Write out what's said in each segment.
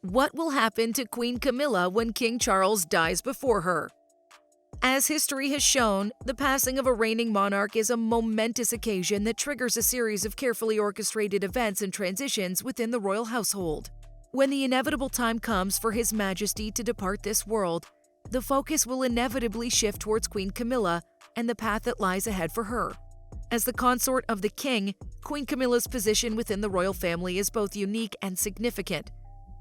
What will happen to Queen Camilla when King Charles dies before her? As history has shown, the passing of a reigning monarch is a momentous occasion that triggers a series of carefully orchestrated events and transitions within the royal household. When the inevitable time comes for His Majesty to depart this world, the focus will inevitably shift towards Queen Camilla and the path that lies ahead for her. As the consort of the king, Queen Camilla's position within the royal family is both unique and significant.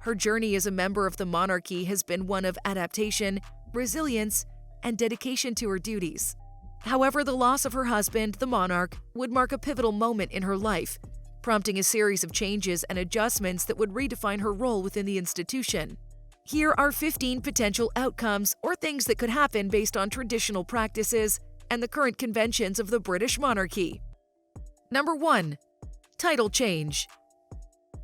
Her journey as a member of the monarchy has been one of adaptation, resilience, and dedication to her duties. However, the loss of her husband, the monarch, would mark a pivotal moment in her life, prompting a series of changes and adjustments that would redefine her role within the institution. Here are 15 potential outcomes or things that could happen based on traditional practices and the current conventions of the British monarchy. Number 1. Title change.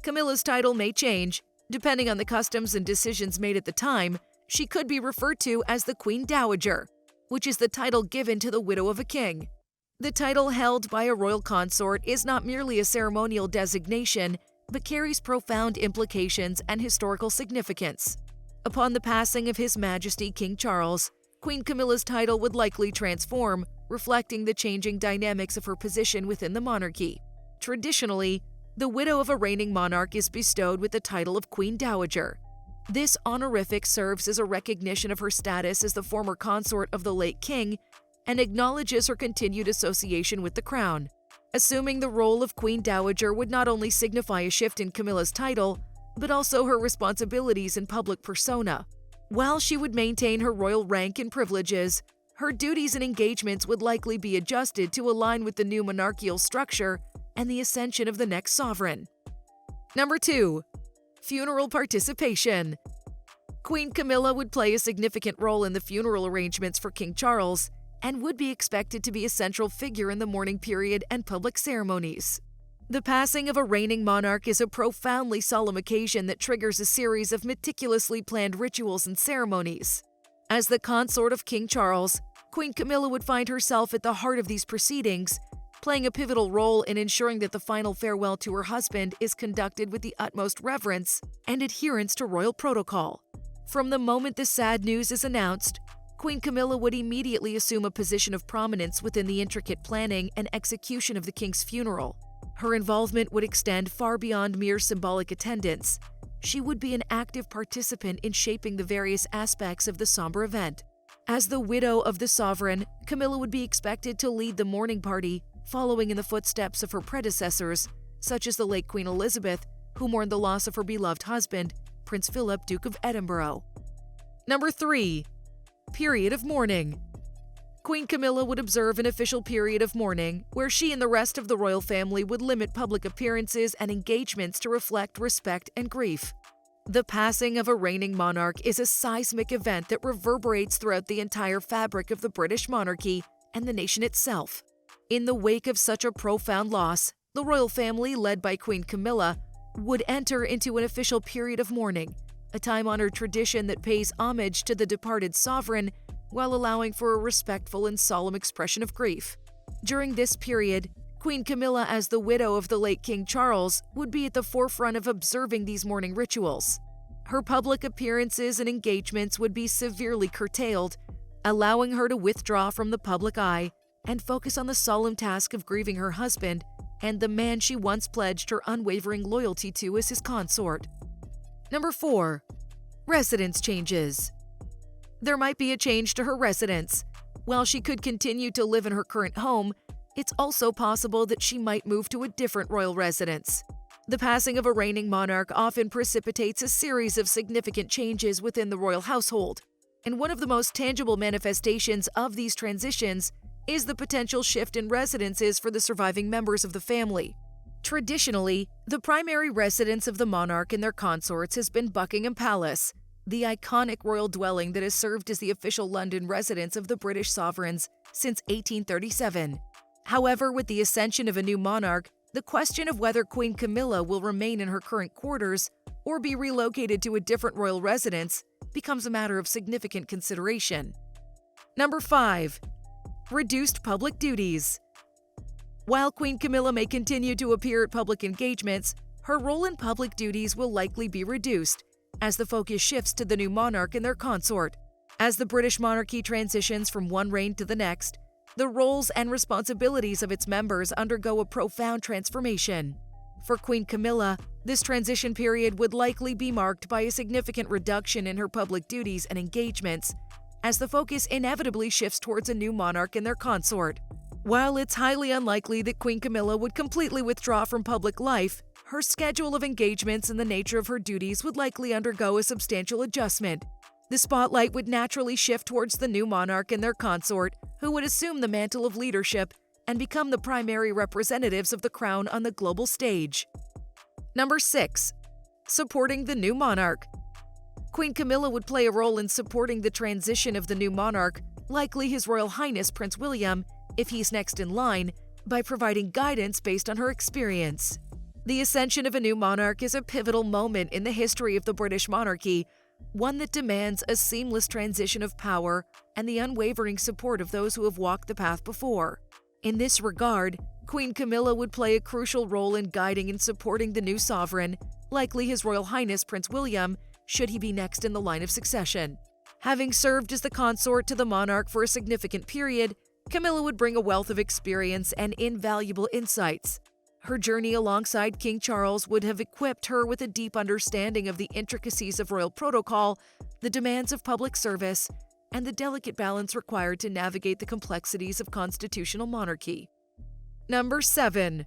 Camilla's title may change. Depending on the customs and decisions made at the time, she could be referred to as the Queen Dowager, which is the title given to the widow of a king. The title held by a royal consort is not merely a ceremonial designation, but carries profound implications and historical significance. Upon the passing of His Majesty King Charles, Queen Camilla's title would likely transform, reflecting the changing dynamics of her position within the monarchy. Traditionally, the widow of a reigning monarch is bestowed with the title of Queen Dowager. This honorific serves as a recognition of her status as the former consort of the late king and acknowledges her continued association with the crown. Assuming the role of Queen Dowager would not only signify a shift in Camilla's title, but also her responsibilities and public persona. While she would maintain her royal rank and privileges, her duties and engagements would likely be adjusted to align with the new monarchical structure and the ascension of the next sovereign. Number 2. Funeral participation. Queen Camilla would play a significant role in the funeral arrangements for King Charles and would be expected to be a central figure in the mourning period and public ceremonies. The passing of a reigning monarch is a profoundly solemn occasion that triggers a series of meticulously planned rituals and ceremonies. As the consort of King Charles, Queen Camilla would find herself at the heart of these proceedings, playing a pivotal role in ensuring that the final farewell to her husband is conducted with the utmost reverence and adherence to royal protocol. From the moment the sad news is announced, Queen Camilla would immediately assume a position of prominence within the intricate planning and execution of the king's funeral. Her involvement would extend far beyond mere symbolic attendance. She would be an active participant in shaping the various aspects of the somber event. As the widow of the sovereign, Camilla would be expected to lead the mourning party, following in the footsteps of her predecessors, such as the late Queen Elizabeth, who mourned the loss of her beloved husband, Prince Philip, Duke of Edinburgh. Number 3. Period of mourning. Queen Camilla would observe an official period of mourning, where she and the rest of the royal family would limit public appearances and engagements to reflect respect and grief. The passing of a reigning monarch is a seismic event that reverberates throughout the entire fabric of the British monarchy and the nation itself. In the wake of such a profound loss, the royal family, led by Queen Camilla, would enter into an official period of mourning, a time-honored tradition that pays homage to the departed sovereign while allowing for a respectful and solemn expression of grief. During this period, Queen Camilla, as the widow of the late King Charles, would be at the forefront of observing these mourning rituals. Her public appearances and engagements would be severely curtailed, allowing her to withdraw from the public eye and focus on the solemn task of grieving her husband and the man she once pledged her unwavering loyalty to as his consort. Number 4. Residence changes. There might be a change to her residence. While she could continue to live in her current home, it's also possible that she might move to a different royal residence. The passing of a reigning monarch often precipitates a series of significant changes within the royal household, and one of the most tangible manifestations of these transitions is the potential shift in residences for the surviving members of the family. Traditionally, the primary residence of the monarch and their consorts has been Buckingham Palace, the iconic royal dwelling that has served as the official London residence of the British sovereigns since 1837. However, with the ascension of a new monarch, the question of whether Queen Camilla will remain in her current quarters or be relocated to a different royal residence becomes a matter of significant consideration. Number 5. Reduced public duties. While Queen Camilla may continue to appear at public engagements, her role in public duties will likely be reduced, as the focus shifts to the new monarch and their consort. As the British monarchy transitions from one reign to the next, the roles and responsibilities of its members undergo a profound transformation. For Queen Camilla, this transition period would likely be marked by a significant reduction in her public duties and engagements, as the focus inevitably shifts towards a new monarch and their consort. While it's highly unlikely that Queen Camilla would completely withdraw from public life, her schedule of engagements and the nature of her duties would likely undergo a substantial adjustment. The spotlight would naturally shift towards the new monarch and their consort, who would assume the mantle of leadership and become the primary representatives of the crown on the global stage. Number 6. Supporting the new monarch. Queen Camilla would play a role in supporting the transition of the new monarch, likely His Royal Highness Prince William, if he's next in line, by providing guidance based on her experience. The ascension of a new monarch is a pivotal moment in the history of the British monarchy, one that demands a seamless transition of power and the unwavering support of those who have walked the path before. In this regard, Queen Camilla would play a crucial role in guiding and supporting the new sovereign, likely His Royal Highness Prince William, should he be next in the line of succession. Having served as the consort to the monarch for a significant period, Camilla would bring a wealth of experience and invaluable insights. Her journey alongside King Charles would have equipped her with a deep understanding of the intricacies of royal protocol, the demands of public service, and the delicate balance required to navigate the complexities of constitutional monarchy. Number 7.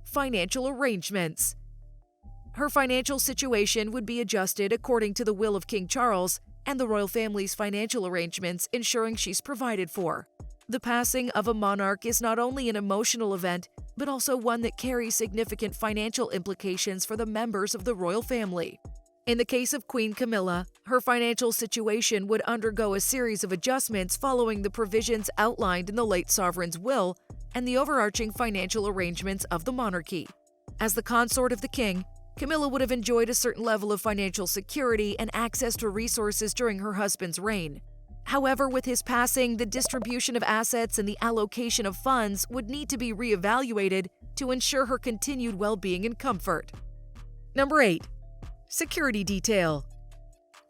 Financial arrangements. Her financial situation would be adjusted according to the will of King Charles and the royal family's financial arrangements, ensuring she's provided for. The passing of a monarch is not only an emotional event, but also one that carries significant financial implications for the members of the royal family. In the case of Queen Camilla, her financial situation would undergo a series of adjustments following the provisions outlined in the late sovereign's will and the overarching financial arrangements of the monarchy. As the consort of the king, Camilla would have enjoyed a certain level of financial security and access to resources during her husband's reign. However, with his passing, the distribution of assets and the allocation of funds would need to be reevaluated to ensure her continued well-being and comfort. Number 8. Security detail.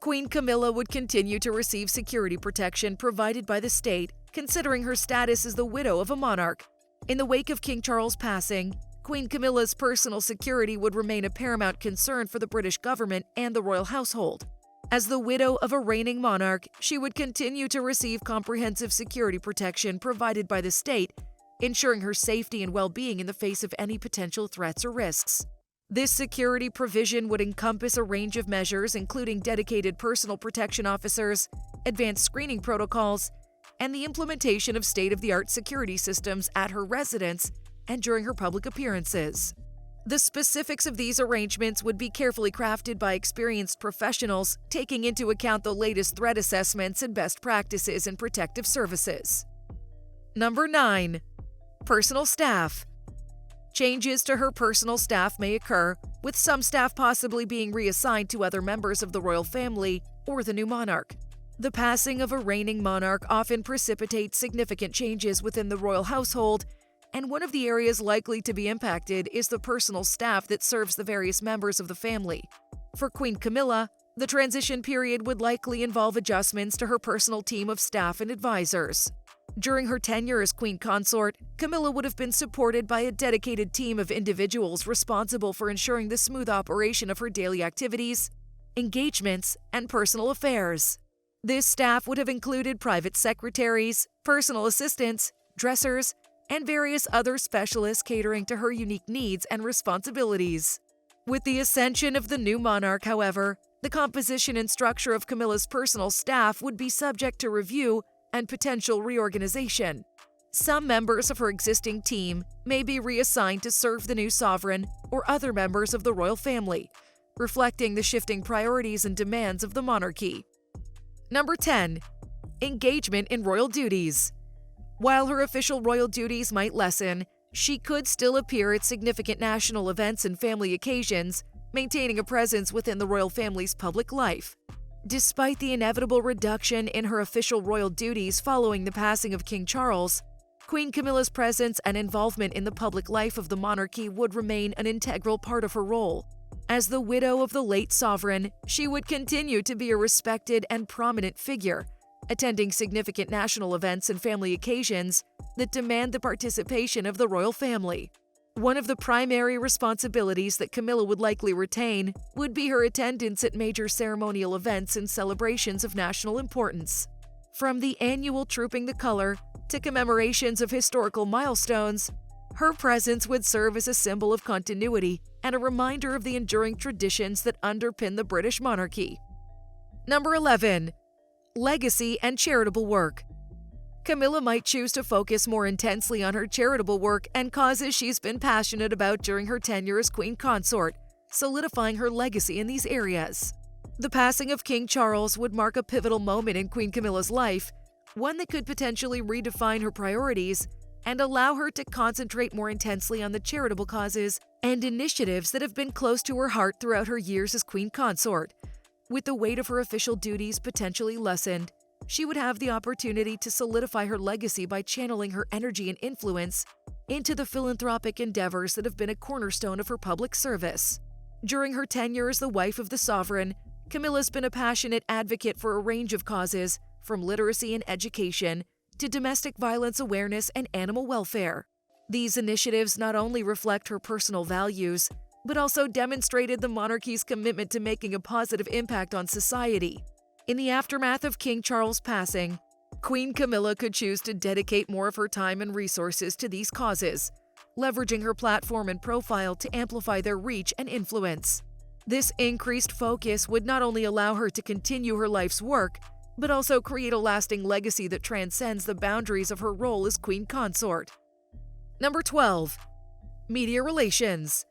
Queen Camilla would continue to receive security protection provided by the state, considering her status as the widow of a monarch. In the wake of King Charles' passing, Queen Camilla's personal security would remain a paramount concern for the British government and the royal household. As the widow of a reigning monarch, she would continue to receive comprehensive security protection provided by the state, ensuring her safety and well-being in the face of any potential threats or risks. This security provision would encompass a range of measures including dedicated personal protection officers, advanced screening protocols, and the implementation of state-of-the-art security systems at her residence and during her public appearances. The specifics of these arrangements would be carefully crafted by experienced professionals, taking into account the latest threat assessments and best practices in protective services. Number 9. Personal staff. Changes to her personal staff may occur, with some staff possibly being reassigned to other members of the royal family or the new monarch. The passing of a reigning monarch often precipitates significant changes within the royal household, and one of the areas likely to be impacted is the personal staff that serves the various members of the family. For Queen Camilla, the transition period would likely involve adjustments to her personal team of staff and advisors. During her tenure as queen consort, Camilla would have been supported by a dedicated team of individuals responsible for ensuring the smooth operation of her daily activities, engagements, and personal affairs. This staff would have included private secretaries, personal assistants, dressers, and various other specialists catering to her unique needs and responsibilities. With the ascension of the new monarch, however, the composition and structure of Camilla's personal staff would be subject to review and potential reorganization. Some members of her existing team may be reassigned to serve the new sovereign or other members of the royal family, reflecting the shifting priorities and demands of the monarchy. Number 10. Engagement in royal duties. While her official royal duties might lessen, she could still appear at significant national events and family occasions, maintaining a presence within the royal family's public life. Despite the inevitable reduction in her official royal duties following the passing of King Charles, Queen Camilla's presence and involvement in the public life of the monarchy would remain an integral part of her role. As the widow of the late sovereign, she would continue to be a respected and prominent figure, attending significant national events and family occasions that demand the participation of the royal family. One of the primary responsibilities that Camilla would likely retain would be her attendance at major ceremonial events and celebrations of national importance. From the annual Trooping the Color to commemorations of historical milestones, her presence would serve as a symbol of continuity and a reminder of the enduring traditions that underpin the British monarchy. Number 11. Legacy and charitable work. Camilla might choose to focus more intensely on her charitable work and causes she's been passionate about during her tenure as Queen Consort, solidifying her legacy in these areas. The passing of King Charles would mark a pivotal moment in Queen Camilla's life, one that could potentially redefine her priorities and allow her to concentrate more intensely on the charitable causes and initiatives that have been close to her heart throughout her years as Queen Consort. With the weight of her official duties potentially lessened, she would have the opportunity to solidify her legacy by channeling her energy and influence into the philanthropic endeavors that have been a cornerstone of her public service. During her tenure as the wife of the sovereign, Camilla's been a passionate advocate for a range of causes, from literacy and education to domestic violence awareness and animal welfare. These initiatives not only reflect her personal values, but also demonstrated the monarchy's commitment to making a positive impact on society. In the aftermath of King Charles' passing, Queen Camilla could choose to dedicate more of her time and resources to these causes, leveraging her platform and profile to amplify their reach and influence. This increased focus would not only allow her to continue her life's work, but also create a lasting legacy that transcends the boundaries of her role as Queen Consort. Number 12. Media relations.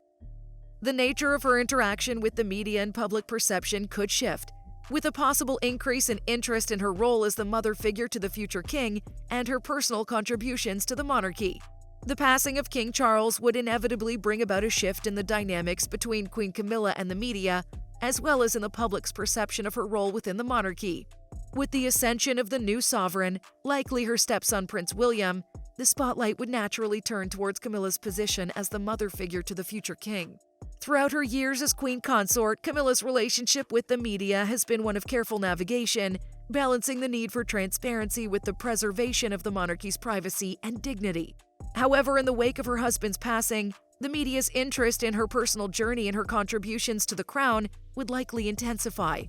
The nature of her interaction with the media and public perception could shift, with a possible increase in interest in her role as the mother figure to the future king and her personal contributions to the monarchy. The passing of King Charles would inevitably bring about a shift in the dynamics between Queen Camilla and the media, as well as in the public's perception of her role within the monarchy. With the ascension of the new sovereign, likely her stepson Prince William, the spotlight would naturally turn towards Camilla's position as the mother figure to the future king. Throughout her years as Queen Consort, Camilla's relationship with the media has been one of careful navigation, balancing the need for transparency with the preservation of the monarchy's privacy and dignity. However, in the wake of her husband's passing, the media's interest in her personal journey and her contributions to the crown would likely intensify.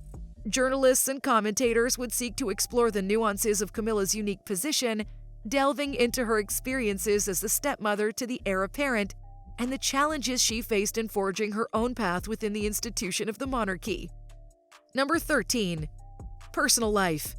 Journalists and commentators would seek to explore the nuances of Camilla's unique position, delving into her experiences as the stepmother to the heir apparent and the challenges she faced in forging her own path within the institution of the monarchy. Number 13. Personal life.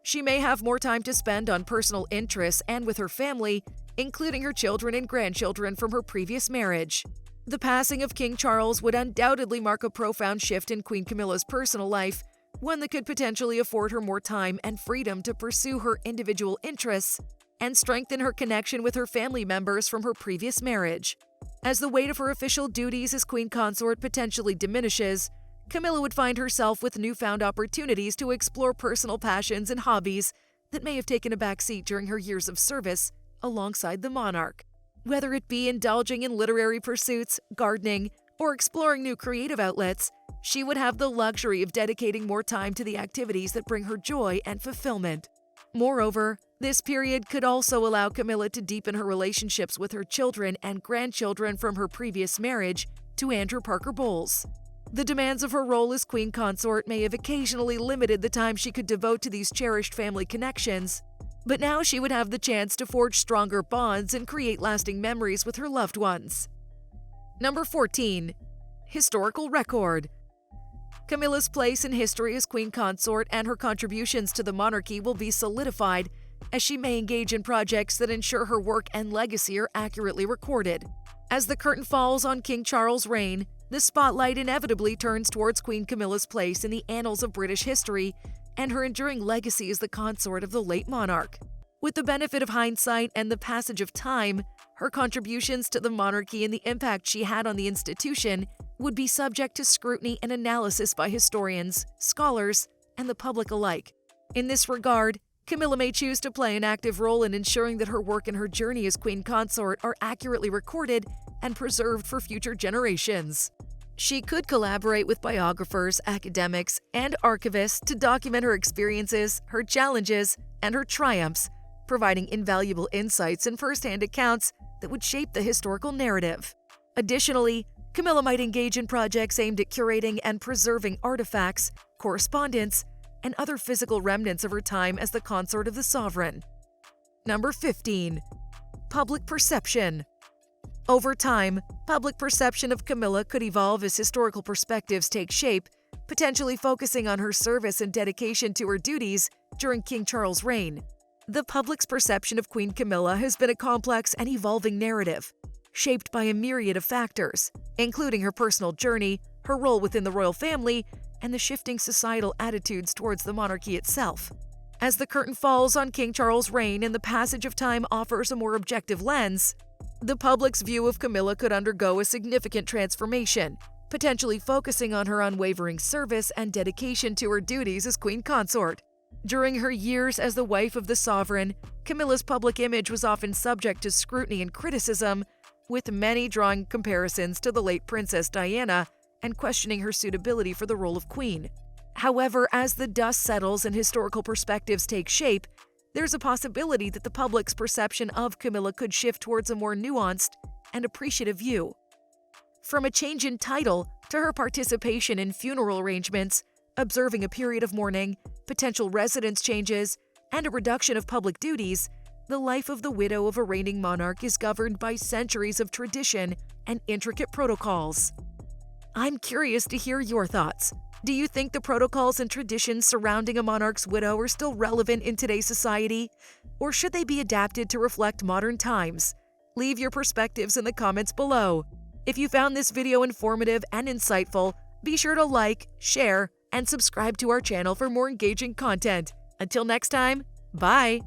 She may have more time to spend on personal interests and with her family, including her children and grandchildren from her previous marriage. The passing of King Charles would undoubtedly mark a profound shift in Queen Camilla's personal life, one that could potentially afford her more time and freedom to pursue her individual interests and strengthen her connection with her family members from her previous marriage. As the weight of her official duties as Queen Consort potentially diminishes, Camilla would find herself with newfound opportunities to explore personal passions and hobbies that may have taken a backseat during her years of service alongside the monarch. Whether it be indulging in literary pursuits, gardening, or exploring new creative outlets, she would have the luxury of dedicating more time to the activities that bring her joy and fulfillment. Moreover, this period could also allow Camilla to deepen her relationships with her children and grandchildren from her previous marriage to Andrew Parker Bowles. The demands of her role as Queen Consort may have occasionally limited the time she could devote to these cherished family connections, but now she would have the chance to forge stronger bonds and create lasting memories with her loved ones. Number 14. Historical record. Camilla's place in history as Queen Consort and her contributions to the monarchy will be solidified as she may engage in projects that ensure her work and legacy are accurately recorded. As the curtain falls on King Charles' reign, the spotlight inevitably turns towards Queen Camilla's place in the annals of British history and her enduring legacy as the consort of the late monarch. With the benefit of hindsight and the passage of time, her contributions to the monarchy and the impact she had on the institution would be subject to scrutiny and analysis by historians, scholars, and the public alike. In this regard, Camilla may choose to play an active role in ensuring that her work and her journey as Queen Consort are accurately recorded and preserved for future generations. She could collaborate with biographers, academics, and archivists to document her experiences, her challenges, and her triumphs, providing invaluable insights and first-hand accounts that would shape the historical narrative. Additionally, Camilla might engage in projects aimed at curating and preserving artifacts, correspondence, and other physical remnants of her time as the consort of the sovereign. Number 15. Public perception. Over time, public perception of Camilla could evolve as historical perspectives take shape, potentially focusing on her service and dedication to her duties during King Charles' reign. The public's perception of Queen Camilla has been a complex and evolving narrative, shaped by a myriad of factors, including her personal journey, her role within the royal family, and the shifting societal attitudes towards the monarchy itself. As the curtain falls on King Charles' reign and the passage of time offers a more objective lens, the public's view of Camilla could undergo a significant transformation, potentially focusing on her unwavering service and dedication to her duties as queen consort. During her years as the wife of the sovereign, Camilla's public image was often subject to scrutiny and criticism, with many drawing comparisons to the late Princess Diana and questioning her suitability for the role of queen. However, as the dust settles and historical perspectives take shape, there's a possibility that the public's perception of Camilla could shift towards a more nuanced and appreciative view. From a change in title to her participation in funeral arrangements, observing a period of mourning, potential residence changes, and a reduction of public duties, the life of the widow of a reigning monarch is governed by centuries of tradition and intricate protocols. I'm curious to hear your thoughts. Do you think the protocols and traditions surrounding a monarch's widow are still relevant in today's society? Or should they be adapted to reflect modern times? Leave your perspectives in the comments below. If you found this video informative and insightful, be sure to like, share, and subscribe to our channel for more engaging content. Until next time, bye!